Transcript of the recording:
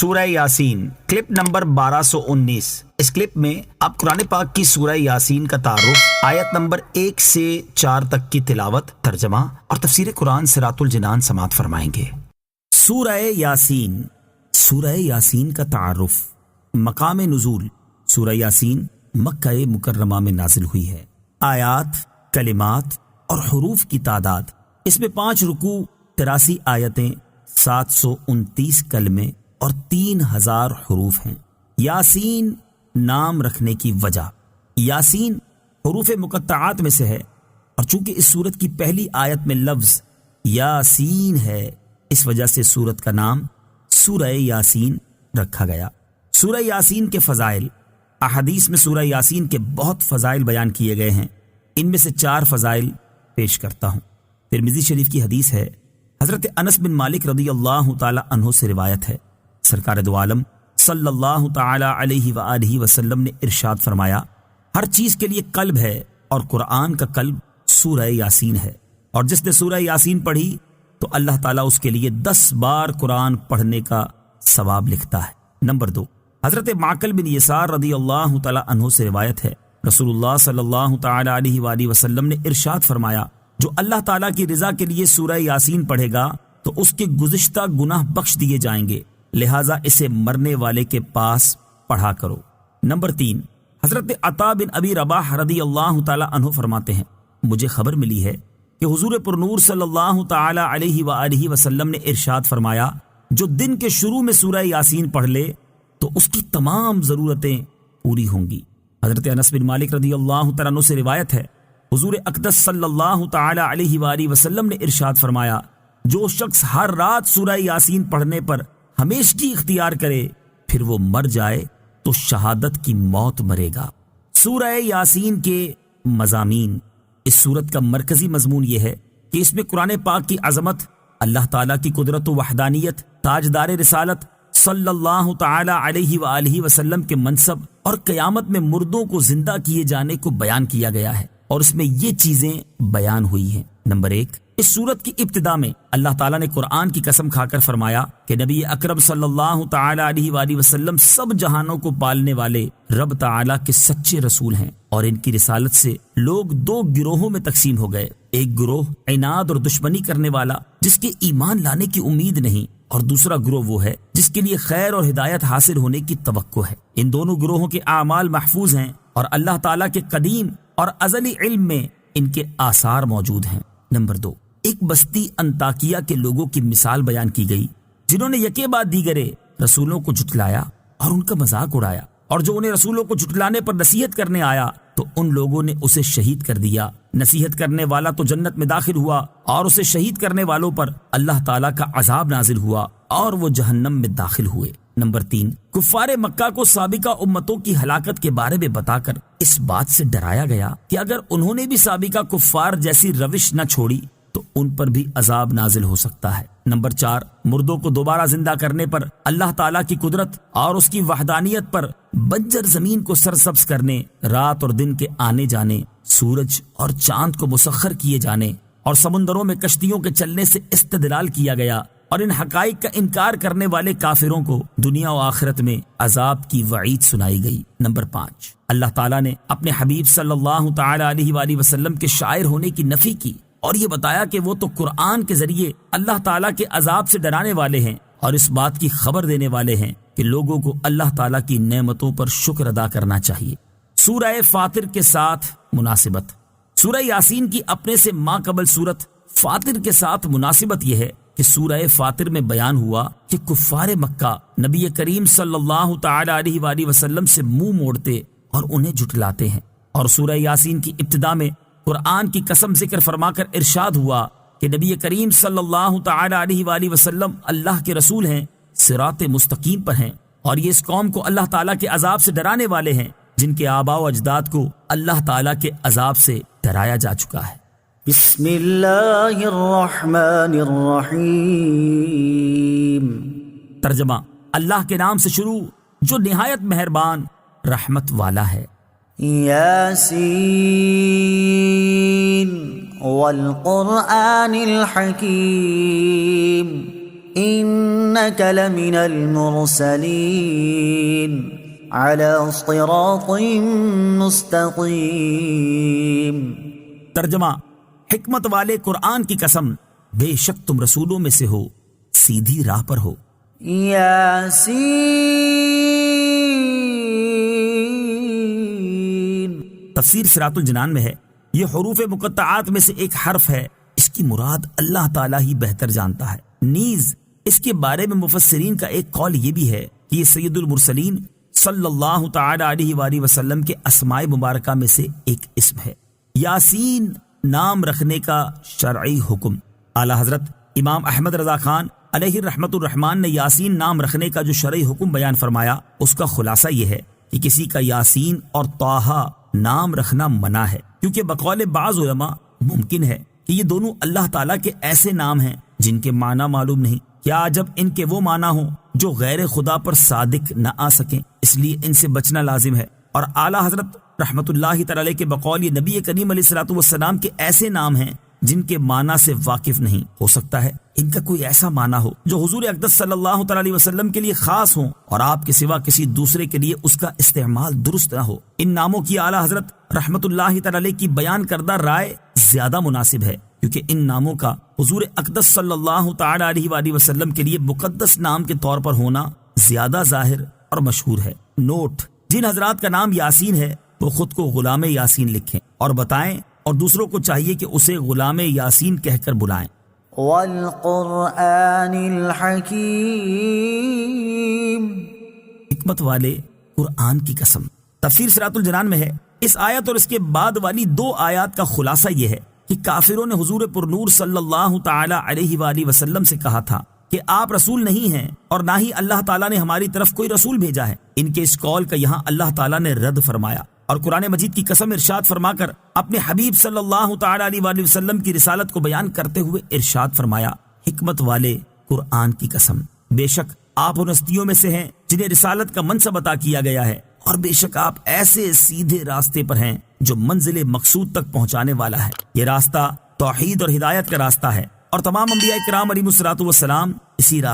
سورہ Yasin clip number 1219۔ اس clip میں آپ قرآن پاک کی سورہ یاسین کا تعارف، آیت نمبر 1 سے 4 تک کی تلاوت، ترجمہ اور تفسیر قرآن صراط الجنان سماعت فرمائیں گے۔ سورہ یاسین۔ سورہ یاسین کا تعارف۔ مقام نزول، سورہ یاسین مکہ مکرمہ میں نازل ہوئی ہے۔ آیات، کلمات اور حروف کی تعداد، اس میں 5 رکوع، 83 آیتیں، 729 کلمے اور 3000 حروف ہیں۔ یاسین نام رکھنے کی وجہ، یاسین حروف مقطعات میں سے ہے، اور چونکہ اس سورت کی پہلی آیت میں لفظ یاسین ہے، اس وجہ سے سورت کا نام سورہ یاسین رکھا گیا۔ سورہ یاسین کے فضائل، احادیث میں سورہ یاسین کے بہت فضائل بیان کیے گئے ہیں، ان میں سے 4 فضائل پیش کرتا ہوں۔ ترمذی شریف کی حدیث ہے، حضرت انس بن مالک رضی اللہ تعالی عنہ سے روایت ہے، سرکار دو عالم صلی اللہ تعالی علیہ وآلہ وسلم نے ارشاد فرمایا، ہر چیز کے لیے قلب ہے اور قرآن کا قلب سورہ یاسین ہے، اور جس نے سورہ یاسین پڑھی تو اللہ تعالیٰ اس کے لیے 10 بار قرآن پڑھنے کا ثواب لکھتا ہے۔ نمبر 2، حضرت معقل بن یسار رضی اللہ تعالی عنہ سے روایت ہے، رسول اللہ صلی اللہ تعالی علیہ وآلہ وسلم نے ارشاد فرمایا، جو اللہ تعالیٰ کی رضا کے لیے سورہ یاسین پڑھے گا تو اس کے گزشتہ گناہ بخش دیے جائیں گے، لہٰذا اسے مرنے والے کے پاس پڑھا کرو۔ نمبر 3، حضرت عطا بن ابی رباح رضی اللہ تعالی عنہ فرماتے ہیں، مجھے خبر ملی ہے کہ حضور پرنور صلی اللہ تعالی علیہ وآلہ وسلم نے ارشاد فرمایا، جو دن کے شروع میں سورہ یاسین پڑھ لے تو اس کی تمام ضرورتیں پوری ہوں گی۔ حضرت انس بن مالک رضی اللہ تعالیٰ عنہ سے روایت ہے، حضور اقدس صلی اللہ تعالی علیہ وآلہ وسلم نے ارشاد فرمایا، جو شخص ہر رات سورہ یاسین پڑھنے پر ہمیشگی اختیار کرے پھر وہ مر جائے تو شہادت کی موت مرے گا۔ سورہ یاسین کے مضامین، اس سورت کا مرکزی مضمون یہ ہے کہ اس میں قرآن پاک کی عظمت، اللہ تعالیٰ کی قدرت و وحدانیت، تاجدار رسالت صلی اللہ تعالی علیہ وآلہ وسلم کے منصب اور قیامت میں مردوں کو زندہ کیے جانے کو بیان کیا گیا ہے، اور اس میں یہ چیزیں بیان ہوئی ہیں۔ نمبر 1، اس سورت کی ابتدا میں اللہ تعالیٰ نے قرآن کی قسم کھا کر فرمایا کہ نبی اکرم صلی اللہ تعالی علیہ وآلہ وسلم سب جہانوں کو پالنے والے رب تعالیٰ کے سچے رسول ہیں، اور ان کی رسالت سے لوگ 2 گروہوں میں تقسیم ہو گئے، ایک گروہ عناد اور دشمنی کرنے والا جس کے ایمان لانے کی امید نہیں، اور دوسرا گروہ وہ ہے جس کے لیے خیر اور ہدایت حاصل ہونے کی توقع ہے۔ ان دونوں گروہوں کے اعمال محفوظ ہیں، اور اللہ تعالیٰ کے قدیم اور ازلی علم میں ان کے آثار موجود ہیں۔ نمبر 2، ایک بستی انطاکیہ کے لوگوں کی مثال بیان کی گئی، جنہوں نے یکے بعد دیگرے رسولوں کو جھٹلایا اور ان کا مذاق اڑایا، اور جو انہیں رسولوں کو جھٹلانے پر نصیحت کرنے آیا تو ان لوگوں نے اسے شہید کر دیا۔ نصیحت کرنے والا تو جنت میں داخل ہوا، اور اسے شہید کرنے والوں پر اللہ تعالیٰ کا عذاب نازل ہوا اور وہ جہنم میں داخل ہوئے۔ نمبر 3، کفار مکہ کو سابقہ امتوں کی ہلاکت کے بارے میں بتا کر اس بات سے ڈرایا گیا کہ اگر انہوں نے بھی سابقہ کفار جیسی روش نہ چھوڑی تو ان پر بھی عذاب نازل ہو سکتا ہے۔ نمبر 4، مردوں کو دوبارہ زندہ کرنے پر اللہ تعالیٰ کی قدرت اور اس کی وحدانیت پر، بنجر زمین کو سرسبز کرنے، رات اور دن کے آنے جانے، سورج اور چاند کو مسخر کیے جانے اور سمندروں میں کشتیوں کے چلنے سے استدلال کیا گیا، اور ان حقائق کا انکار کرنے والے کافروں کو دنیا و آخرت میں عذاب کی وعید سنائی گئی۔ نمبر 5، اللہ تعالیٰ نے اپنے حبیب صلی اللہ تعالی علیہ وآلہ وسلم کے شاعر ہونے کی نفی کی، اور یہ بتایا کہ وہ تو قرآن کے ذریعے اللہ تعالیٰ کے عذاب سے ڈرانے والے ہیں، اور اس بات کی خبر دینے والے ہیں کہ لوگوں کو اللہ تعالیٰ کی نعمتوں پر شکر ادا کرنا چاہیے۔ سورہ فاطر کے ساتھ مناسبت، سورہ یاسین کی اپنے سے ماقبل سورت فاطر کے ساتھ مناسبت یہ ہے کہ سورہ فاطر میں بیان ہوا کہ کفار مکہ نبی کریم صلی اللہ تعالی علیہ وآلہ وسلم سے منہ موڑتے اور انہیں جھٹلاتے ہیں، اور سورہ یاسین کی ابتدا میں قرآن کی قسم ذکر فرما کر ارشاد ہوا کہ نبی کریم صلی اللہ تعالی علیہ وآلہ وسلم اللہ کے رسول ہیں، صراط مستقیم پر ہیں، اور یہ اس قوم کو اللہ تعالیٰ کے عذاب سے ڈرانے والے ہیں جن کے آباء و اجداد کو اللہ تعالیٰ کے عذاب سے ڈرایا جا چکا ہے۔ بسم اللہ الرحمن الرحیم۔ ترجمہ، اللہ کے نام سے شروع جو نہایت مہربان رحمت والا ہے۔ یاسین والقرآن الحکیم إنك لمن المرسلين على صراط مستقيم. ترجمہ: حکمت والے قرآن کی قسم، بے شک تم رسولوں میں سے ہو، سیدھی راہ پر ہو. یاسین. تفسیر صراط الجنان میں ہے یہ حروف مقطعات میں سے ایک حرف ہے، اس کی مراد اللہ تعالیٰ ہی بہتر جانتا ہے. نیز اس کے بارے میں مفسرین کا ایک قول یہ بھی ہے کہ یہ سید المرسلین صلی اللہ تعالی علیہ وآلہ وسلم کے اسماء مبارکہ میں سے ایک اسم ہے. یاسین نام رکھنے کا شرعی حکم. اعلیٰ حضرت امام احمد رضا خان علیہ رحمت الرحمان نے یاسین نام رکھنے کا جو شرعی حکم بیان فرمایا، اس کا خلاصہ یہ ہے کہ کسی کا یاسین اور طٰہٰ نام رکھنا منع ہے، کیونکہ بقول بعض علماء ممکن ہے کہ یہ دونوں اللہ تعالیٰ کے ایسے نام ہیں جن کے معنی معلوم نہیں، کیا جب ان کے وہ معنی ہوں جو غیر خدا پر صادق نہ آ سکیں، اس لیے ان سے بچنا لازم ہے. اور اعلیٰ حضرت رحمت اللہ تعالی علیہ کے بقول یہ نبی کریم علیہ الصلوۃ والسلام کے ایسے نام ہیں جن کے معنی سے واقف نہیں. ہو سکتا ہے ان کا کوئی ایسا معنی ہو جو حضور اقدس صلی اللہ تعالی علیہ وسلم کے لیے خاص ہوں اور آپ کے سوا کسی دوسرے کے لیے اس کا استعمال درست نہ ہو. ان ناموں کی اعلیٰ حضرت رحمت اللہ تعالی علیہ کی بیان کردہ رائے زیادہ مناسب ہے، کیونکہ ان ناموں کا حضور اقدس صلی اللہ تعالی علیہ وآلہ وسلم کے لیے مقدس نام کے طور پر ہونا زیادہ ظاہر اور مشہور ہے. نوٹ: جن حضرات کا نام یاسین ہے وہ خود کو غلام یاسین لکھیں اور بتائیں، اور دوسروں کو چاہیے کہ اسے غلام یاسین کہہ کر بلائیں. والقرآن الحکیم. حکمت والے قرآن کی قسم. تفسیر صراط الجنان میں ہے اس آیت اور اس کے بعد والی 2 آیات کا خلاصہ یہ ہے کہ کافروں نے حضور پرنور صلی اللہ تعالی علیہ وآلہ وسلم سے کہا تھا کہ آپ رسول نہیں ہیں اور نہ ہی اللہ تعالیٰ نے ہماری طرف کوئی رسول بھیجا ہے. ان کے اس قول کا یہاں اللہ تعالیٰ نے رد فرمایا اور قرآن مجید کی قسم ارشاد فرما کر اپنے حبیب صلی اللہ تعالی علیہ وآلہ وسلم کی رسالت کو بیان کرتے ہوئے ارشاد فرمایا: حکمت والے قرآن کی قسم، بے شک آپ ان ہستیوں میں سے ہیں جنہیں رسالت کا منصب عطا کیا گیا ہے، اور بے شک آپ ایسے سیدھے راستے پر ہیں جو منزل مقصود تک پہنچانے والا ہے. یہ راستہ توحید اور ہدایت کا راستہ ہے، اور تمام انبیاء کرام علیہم الصلوۃ والسلام اسی راستے